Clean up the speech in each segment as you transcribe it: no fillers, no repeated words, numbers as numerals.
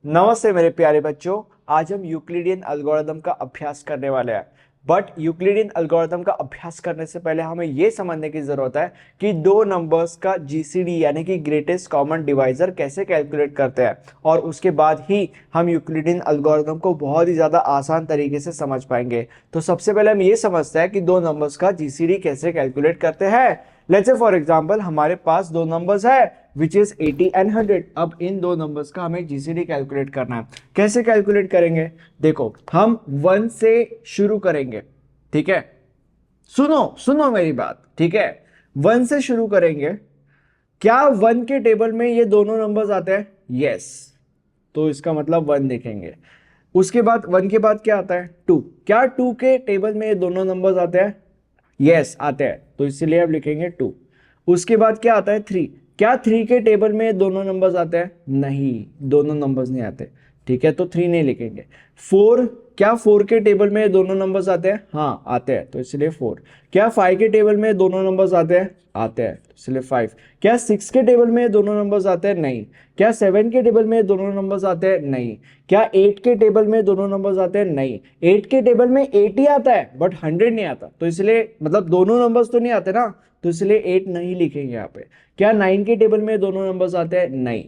नमस्ते मेरे प्यारे बच्चों। आज हम यूक्लिडियन एल्गोरिथम का अभ्यास करने वाले हैं। बट यूक्लिडियन एल्गोरिथम का अभ्यास करने से पहले हमें यह समझने की जरूरत है कि दो नंबर्स का जीसीडी यानी कि ग्रेटेस्ट कॉमन डिवाइजर कैसे कैलकुलेट करते हैं, और उसके बाद ही हम यूक्लिडियन एल्गोरिथम को बहुत ही ज्यादा आसान तरीके से समझ पाएंगे। तो सबसे पहले हम ये समझते हैं कि दो नंबर्स का जीसीडी कैसे कैलकुलेट करते हैं। लेट्स से फॉर एग्जांपल हमारे पास दो नंबर्स है विच इज 80 एंड 100। अब इन दो नंबर्स का हमें जीसीडी कैलकुलेट करना है। कैसे कैलकुलेट करेंगे? देखो, हम 1 से शुरू करेंगे, ठीक है। सुनो सुनो मेरी बात, ठीक है। 1 से शुरू करेंगे। क्या 1 के टेबल में ये दोनों नंबर्स आते हैं? यस। तो इसका मतलब 1 लिखेंगे। उसके बाद 1 के बाद क्या आता है? 2। क्या 2 के टेबल में ये दोनों नंबर्स आते हैं? यस आते हैं, तो इसलिए अब लिखेंगे 2। उसके बाद क्या आता है? 3। क्या 3 के टेबल में दोनों नंबर्स आते हैं? नहीं, दोनों नंबर्स नहीं आते, ठीक है, तो 3 नहीं लिखेंगे। 4। क्या 4 के टेबल में दोनों नंबर्स आते हैं? हाँ आते हैं, तो इसलिए 4। क्या 5 के टेबल में दोनों नंबर्स आते हैं? आते हैं, तो इसलिए 5। क्या 6 के टेबल में दोनों नंबर्स आते हैं? नहीं। क्या 7 के टेबल में दोनों नंबर्स आते हैं? नहीं। क्या 8 के टेबल में दोनों नंबर्स आते हैं? नहीं। 8 के टेबल में 80 आता है बट 100 नहीं आता, तो इसलिए मतलब दोनों नंबर्स तो नहीं आते ना, तो इसलिए 8 नहीं लिखेंगे यहाँ पे। क्या 9 के टेबल में दोनों नंबर्स आते हैं? नहीं।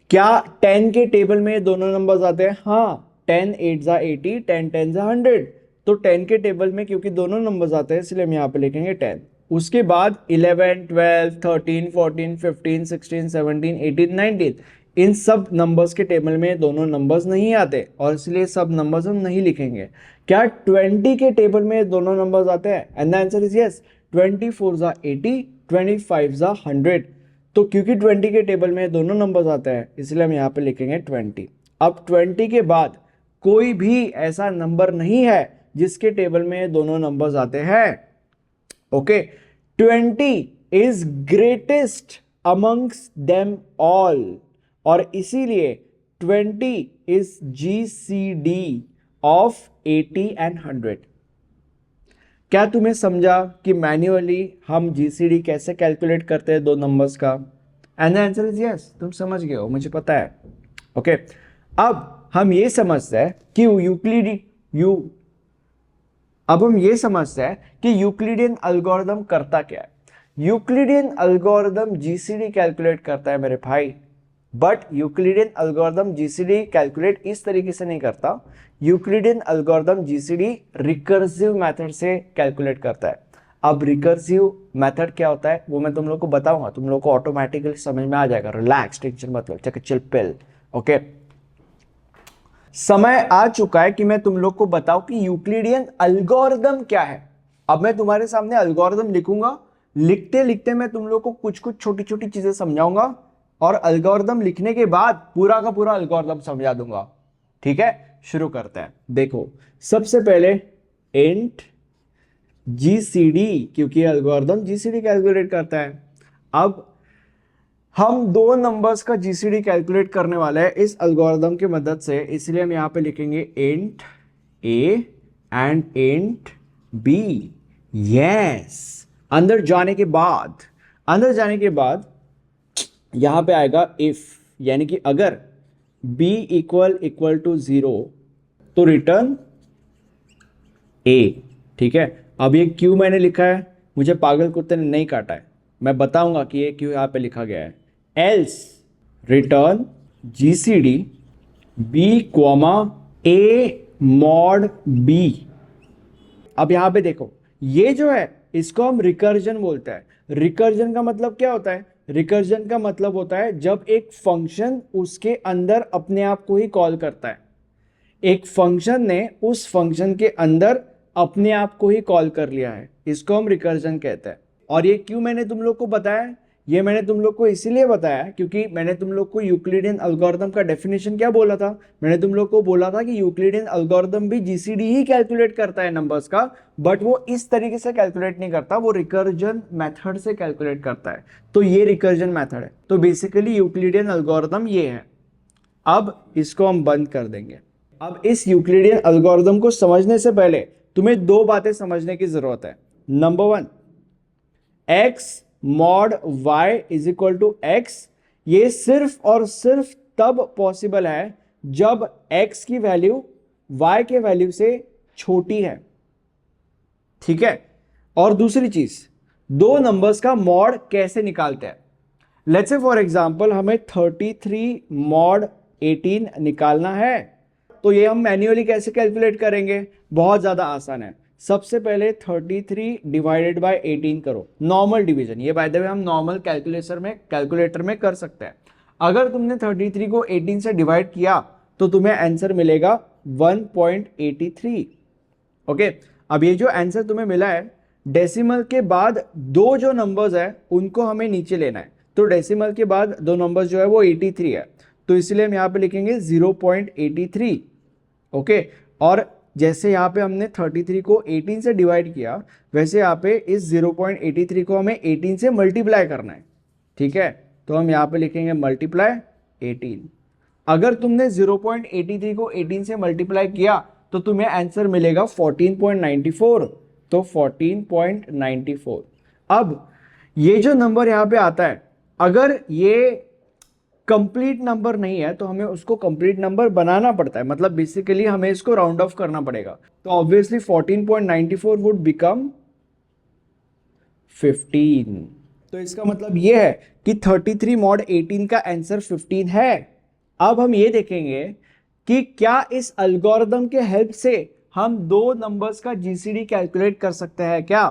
क्या 10 के टेबल में दोनों नंबर्स आते हैं? हाँ। 10 8 जा 80, 10 10 जा 100। तो 10 के टेबल में क्योंकि दोनों नंबर्स आते हैं इसलिए हम यहाँ पे लिखेंगे 10। उसके बाद 11 12 13 14 15 16 17 18 19, इन सब नंबर्स के टेबल में दोनों नंबर्स नहीं आते और इसलिए सब नंबर्स हम नहीं लिखेंगे। क्या 20 के टेबल में दोनों नंबर्स आते हैं? And the answer is yes. 24 जा 80, 25 जा 100। तो क्योंकि 20 के टेबल में दोनों नंबर्स आते हैं इसलिए हम यहाँ पे लिखेंगे 20। अब 20 के बाद कोई भी ऐसा नंबर नहीं है जिसके टेबल में दोनों नंबर्स आते हैं। Okay, 20 is greatest amongst them all, और इसीलिए 20 इज GCD ऑफ 80 एंड 100। क्या तुम्हें समझा कि मैन्युअली हम जीसीडी कैसे कैलकुलेट करते हैं दो नंबर्स का? And the answer is yes, तुम समझ गए हो, मुझे पता है। ओके, अब हम ये समझते हैं कि यूक्लिडियन एल्गोरिथम करता क्या है। यूक्लिडियन एल्गोरिथम जीसीडी कैलकुलेट करता है मेरे भाई, but Euclidean algorithm GCD calculate इस तरीके से नहीं करता। Euclidean algorithm GCD recursive method से कैलकुलेट करता है। अब रिकर्सिव मेथड क्या होता है वो मैं तुम लोग को बताऊंगा, तुम लोग को ऑटोमेटिकली समझ में आ जाएगा। रिलैक्स, टेंशन मत लो, चक चिल पिल। ओके, समय आ चुका है कि मैं तुम लोग को बताऊं कि यूक्लिडियन एल्गोरिथम क्या है। अब मैं तुम्हारे सामने एल्गोरिथम लिखूंगा, लिखते लिखते मैं तुम लोग को कुछ कुछ छोटी छोटी चीजें समझाऊंगा, और एल्गोरिथम लिखने के बाद पूरा का पूरा एल्गोरिथम समझा दूंगा। ठीक है, शुरू करते हैं। देखो, सबसे पहले इंट जीसीडी, क्योंकि एल्गोरिथम जीसीडी कैलकुलेट करता है। अब हम दो नंबर्स का जीसीडी कैलकुलेट करने वाले हैं इस एल्गोरिथम की मदद से, इसलिए हम यहां पे लिखेंगे int A and int B. Yes, अंदर जाने के बाद यहां पे आएगा इफ, यानी कि अगर b इक्वल टू 0 तो रिटर्न a। ठीक है, अब ये क्यों मैंने लिखा है, मुझे पागल कुत्ते ने नहीं काटा है, मैं बताऊंगा कि ये क्यों यहां पे लिखा गया है। Else return GCD b comma a mod b। अब यहां पे देखो, ये जो है इसको हम रिकर्जन बोलते हैं। रिकर्जन का मतलब क्या होता है? रिकर्जन का मतलब होता है जब एक फंक्शन उसके अंदर अपने आप को ही कॉल करता है। एक फंक्शन ने उस फंक्शन के अंदर अपने आप को ही कॉल कर लिया है, इसको हम रिकर्जन कहते हैं। और ये क्यों मैंने तुम लोग को बताया? ये मैंने तुम लोग को इसीलिए बताया क्योंकि मैंने तुम लोग को यूक्लिडियन एल्गोरिथम का डेफिनेशन क्या बोला था? मैंने तुम लोग को बोला था कि यूक्लिडियन एल्गोरिथम भी जीसीडी ही कैलकुलेट करता है नंबर्स का, बट वो इस तरीके से कैलकुलेट नहीं करता, वो रिकर्जन मेथड से कैलकुलेट करता है। तो ये रिकर्जन मेथड है। तो बेसिकली यूक्लिडियन एल्गोरिथम ये है। अब इसको हम बंद कर देंगे। अब इस यूक्लिडियन एल्गोरिथम को समझने से पहले तुम्हें दो बातें समझने की जरूरत है। Number 1, x mod y is equal to x, ये सिर्फ और सिर्फ तब पॉसिबल है जब x की वैल्यू y के वैल्यू से छोटी है, ठीक है। और दूसरी चीज, दो नंबर्स का मॉड कैसे निकालते हैं। लेट्स से फॉर एग्जांपल हमें 33 मॉड 18 निकालना है, तो ये हम मैन्युअली कैसे कैलकुलेट करेंगे, बहुत ज्यादा आसान है। सबसे पहले 33 डिवाइडेड बाय 18 करो, नॉर्मल डिवीजन, ये बाय द वे हम नॉर्मल कैलकुलेटर में कर सकते हैं। अगर तुमने 33 को 18 से डिवाइड किया तो तुम्हें आंसर मिलेगा 1.83। ओके, अब ये जो आंसर तुम्हें मिला है, डेसिमल के बाद दो जो नंबर्स है उनको हमें नीचे लेना है, तो डेसिमल के बाद दो नंबर्स जो है वो 83 है, तो इसलिए हम यहाँ पे लिखेंगे 0.83। ओके, और जैसे यहाँ पे हमने 33 को 18 से डिवाइड किया, वैसे यहाँ पे इस 0.83 को हमें 18 से मल्टीप्लाई करना है, ठीक है। तो हम यहाँ पे लिखेंगे मल्टीप्लाई 18। अगर तुमने 0.83 को 18 से मल्टीप्लाई किया तो तुम्हें आंसर मिलेगा 14.94, तो 14.94। अब ये जो नंबर यहाँ पे आता है, अगर ये कंप्लीट नंबर नहीं है तो हमें उसको कंप्लीट नंबर बनाना पड़ता है, मतलब बेसिकली हमें इसको राउंड ऑफ करना पड़ेगा। तो ऑब्वियसली 14.94 वुड बिकम 15। तो इसका मतलब ये है कि 33 मॉड 18 का आंसर 15 है। अब हम ये देखेंगे कि क्या इस एल्गोरिथम के हेल्प से हम दो नंबर्स का जीसीडी कैलकुलेट कर सकते हैं क्या,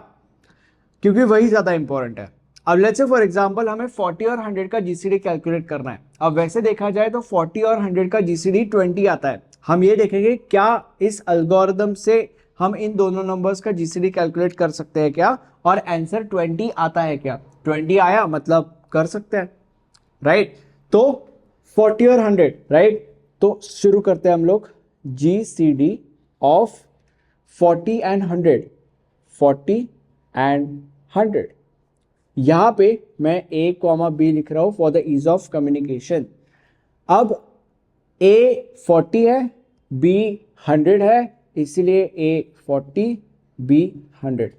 क्योंकि वही ज्यादा इंपॉर्टेंट है। अब लेट्स से फॉर एग्जांपल हमें 40 और 100 का जीसीडी कैलकुलेट करना है। अब वैसे देखा जाए तो 40 और 100 का जीसीडी 20 आता है। हम ये देखेंगे क्या इस एल्गोरिथम से हम इन दोनों नंबर्स का जीसीडी कैलकुलेट कर सकते हैं क्या, और आंसर 20 आता है क्या। 20 आया मतलब कर सकते हैं, राइट। तो 40 और 100, राइट। तो शुरू करते हैं हम लोग जीसीडी ऑफ 40 एंड 100, 40 एंड 100। यहां पे मैं a कॉमा b लिख रहा हूं for the ease of communication. अब a 40 है, b 100 है, इसलिए a 40 b 100।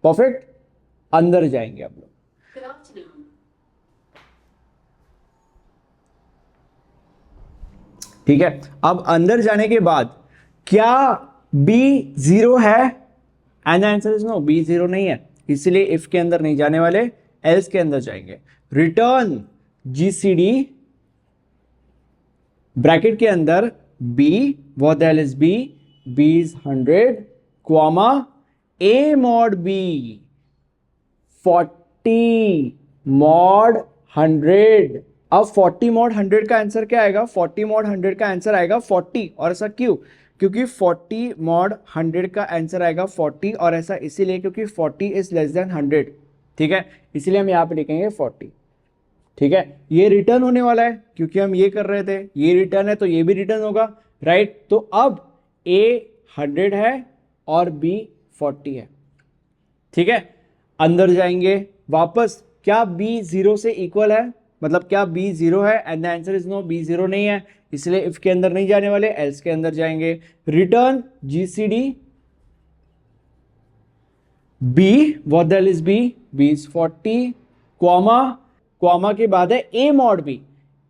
परफेक्ट, अंदर जाएंगे आप लोग। ठीक है, अब अंदर जाने के बाद क्या b 0 है, and answer is no, b 0 नहीं है, इसलिए इफ के अंदर नहीं जाने वाले, एल्स के अंदर जाएंगे। रिटर्न जीसीडी ब्रैकेट के अंदर b, what the hell is b, b is 100, comma a mod b 40 mod 100। अब 40 mod 100 का आंसर क्या आएगा, 40 mod 100 का आंसर आएगा 40। और ऐसा क्यों, क्योंकि 40 mod 100 का आंसर आएगा 40, और ऐसा इसीलिए क्योंकि 40 इज लेस देन 100, ठीक है, इसीलिए हम यहाँ पे लिखेंगे 40। ठीक है, ये रिटर्न होने वाला है क्योंकि हम ये कर रहे थे, ये रिटर्न है तो ये भी रिटर्न होगा, राइट। तो अब a 100 है और b 40 है, ठीक है। अंदर जाएंगे वापस, क्या b 0 से इक्वल है, मतलब क्या b 0 है, and the answer is no, b 0 नहीं है, इसलिए इफ के अंदर नहीं जाने वाले, एल्स के अंदर जाएंगे। Return GCD b, what the hell is b, b is 40, comma के बाद है a mod b,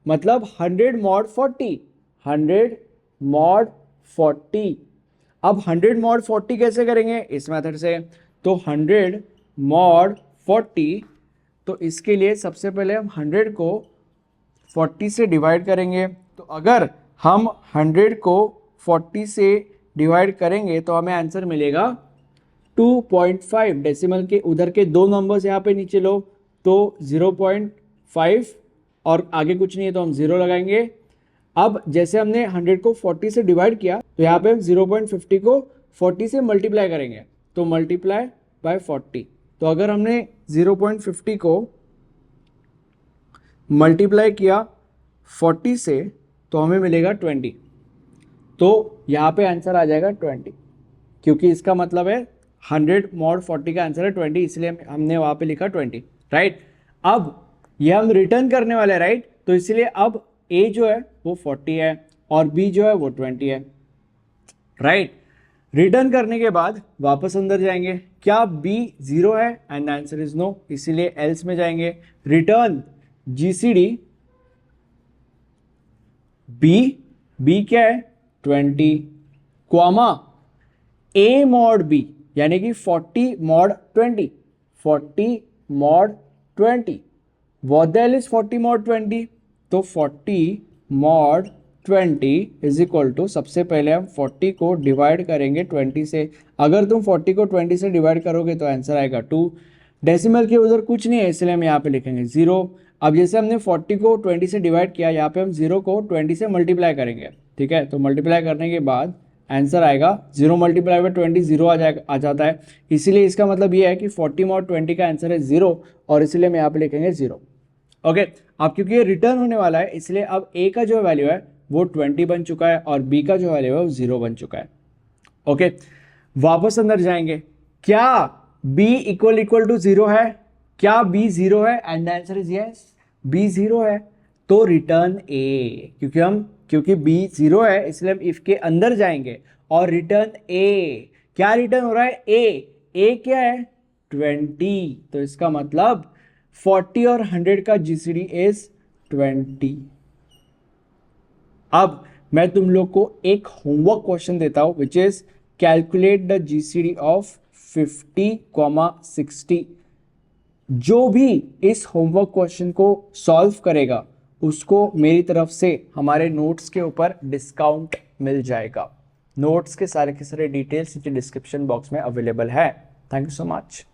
मतलब 100 mod 40, 100 mod 40। अब 100 mod 40 कैसे करेंगे, इस मेथड से। तो 100 mod 40, तो इसके लिए सबसे पहले हम 100 को 40 से डिवाइड करेंगे। तो अगर हम 100 को 40 से डिवाइड करेंगे तो हमें आंसर मिलेगा 2.5। डेसिमल के उधर के दो नंबर्स यहाँ पे नीचे लो, तो 0.5 और आगे कुछ नहीं है तो हम 0 लगाएंगे। अब जैसे हमने 100 को 40 से डिवाइड किया तो यहाँ पे हम 0.50 को 40 से मल्टीप्लाई करेंगे, तो मल्टीप्लाई बाय 40। तो अगर हमने 0.50 को मल्टीप्लाई किया 40 से तो हमें मिलेगा 20, तो यहाँ पे आंसर आ जाएगा 20, क्योंकि इसका मतलब है 100 mod 40 का आंसर है 20, इसलिए हमने वहाँ पे लिखा 20, राइट। अब ये हम रिटर्न करने वाले हैं, राइट, तो इसलिए अब a जो है वो 40 है और b जो है वो 20 है, राइट। रिटर्न करने के बाद वापस अंदर जाएंगे, क्या b 0 है, एंड आंसर इज नो, इसीलिए एल्स में जाएंगे। रिटर्न जीसीडी बी क्या है 20, कॉमा ए मॉड बी यानी कि 40 mod 20, 40 mod 20, what the hell is 40 mod 20, तो 40 मॉड 20 इज इक्वल टू, सबसे पहले हम 40 को डिवाइड करेंगे 20 से। अगर तुम 40 को 20 से डिवाइड करोगे तो आंसर आएगा 2। डेसिमल के उधर कुछ नहीं है इसलिए हम यहाँ पे लिखेंगे 0। अब जैसे हमने 40 को 20 से डिवाइड किया, यहाँ पे हम 0 को 20 से मल्टीप्लाई करेंगे, ठीक है। तो मल्टीप्लाई करने के बाद आंसर आएगा 0 मल्टीप्लाई बाय 20 0 आ जाता है। इसीलिए इसका मतलब ये है कि 40 मॉड 20 का आंसर है 0 और इसीलिए हम यहाँ पे लिखेंगे 0। ओके, अब क्योंकि ये रिटर्न होने वाला है इसलिए अब ए का जो वैल्यू है वो 20 बन चुका है और बी का जो वैल्यू है वो 0 बन चुका है। ओके, वापस अंदर जाएंगे। क्या b इक्वल टू 0 है? क्या b 0 है? And answer is yes, b 0 है। तो रिटर्न a, क्योंकि b 0 है इसलिए हम इफ के अंदर जाएंगे और रिटर्न a। क्या रिटर्न हो रहा है? a क्या है 20, तो इसका मतलब 40 और 100 का जीसीडी इज 20। अब मैं तुम लोग को एक होमवर्क क्वेश्चन देता हूं which is calculate the GCD of 50, 60। जो भी इस होमवर्क क्वेश्चन को सॉल्व करेगा उसको मेरी तरफ से हमारे नोट्स के ऊपर डिस्काउंट मिल जाएगा। नोट्स के सारे डिटेल्स नीचे डिस्क्रिप्शन बॉक्स में अवेलेबल है। Thank you so much.